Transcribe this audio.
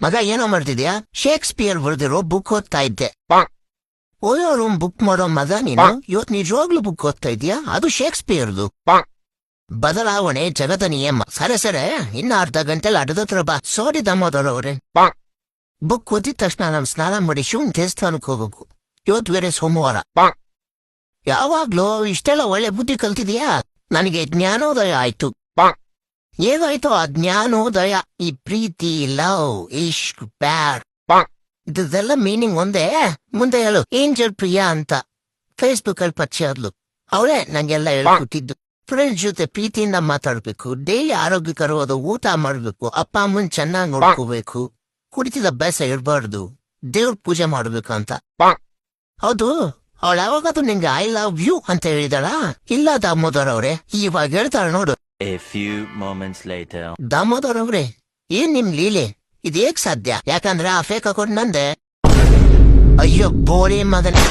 ಮಗ ಏನೋ ಮಾಡ್ತಿದ್ಯಾ? ಶೇಕ್ಸ್ಪಿಯರ್ ಬರೆದಿರೋ ಬುಕ್ ಓದ್ತಾ ಇದ್ದೆ. ಓಯೋ ರೂಮ್ ಬುಕ್ ಮಾಡೋ ಮಗ ನೀನು ಇವತ್ ನಿಜವಾಗ್ಲೂ ಬುಕ್ ಓದ್ತಾ ಇದೀಯಾ? ಅದು ಶೇಕ್ಸ್ಪಿಯರ್ದು. ಬದಲಾವಣೆ ಜಗದ ನಿಯಮ. ಸರೆ ಇನ್ನ ಅರ್ಧ ಗಂಟೆಲಿ ಅಡ್ದತ್ರ ಬಾ. ಸಾರಿ ದಾಮೋದರ್ ಅವ್ರೆ. ಬುಕ್ ಓದಿದ ತಕ್ಷಣ ನಾನು ಸ್ನಾನ ಮಾಡಿ ಶಿವನ್ ದೇವಸ್ಥಾನಕ್ಕೆ ಹೋಗ್ಬೇಕು. ಇವತ್ತು ಬೇರೆ ಸೋಮವಾರ. ಯಾವಾಗ್ಲೂ ಇಷ್ಟೆಲ್ಲ ಒಳ್ಳೆ ಬುದ್ಧಿ ಕಲ್ತಿದ್ಯಾ? ನನಗೆ ಜ್ಞಾನೋದಯ ಆಯ್ತು. ಏನಾಯ್ತು ಆ ಜ್ಞಾನೋದಯ? ಈ ಪ್ರೀತಿ, ಲವ್, ಇಶ್ಕ್, ಪ್ಯಾರ್ ಇದೆಲ್ಲ ಮೀನಿಂಗ್ ಒಂದೇ. ಮುಂದೆ ಹೇಳು. ಏಂಜಲ್ ಪ್ರಿಯಾ ಅಂತ ಫೇಸ್ಬುಕ್ ಅಲ್ಲಿ ಪರಿಚಯ ಆದ್ಲು. ಅವಳೇ ನಂಗೆಲ್ಲ ಹೇಳ್ಕೊಟ್ಟಿದ್ದು. ಫ್ರೆಂಡ್ಸ್ ಜೊತೆ ಪ್ರೀತಿಯಿಂದ ಮಾತಾಡ್ಬೇಕು, ಡೈಲಿ ಆರೋಗ್ಯಕರವಾದ ಊಟ ಮಾಡ್ಬೇಕು, ಅಪ್ಪ ಅಮ್ಮನ್ ಚೆನ್ನಾಗಿ ನೋಡ್ಕೋಬೇಕು, ಕುಡಿತಿದ ಅಭ್ಯಾಸ ಇರಬಾರ್ದು, ದೇವ್ರ ಪೂಜೆ ಮಾಡ್ಬೇಕು ಅಂತ. ಹೌದು, ಅವಳು ಯಾವಾಗಾದ್ರೂ ನಿಂಗೆ ಐ ಲವ್ ಯು ಅಂತ ಹೇಳಿದಾಳ? ಇಲ್ಲ ದಾಮೋದರ್ ಅವ್ರೆ, ಇವಾಗ ಹೇಳ್ತಾಳ ನೋಡು. ದಾಮೋದರ್ ಅವ್ರೆ, ಏನ್ ನಿಮ್ ಲೀಲೆ? ಇದೇಕ್ ಸಾಧ್ಯ? ಯಾಕಂದ್ರೆ ಆ ಫೇಕ್ ಅಕೌಂಟ್ ನಂದೆ. ಅಯ್ಯೋ ಬೋಳಿ ಮಗನೇ.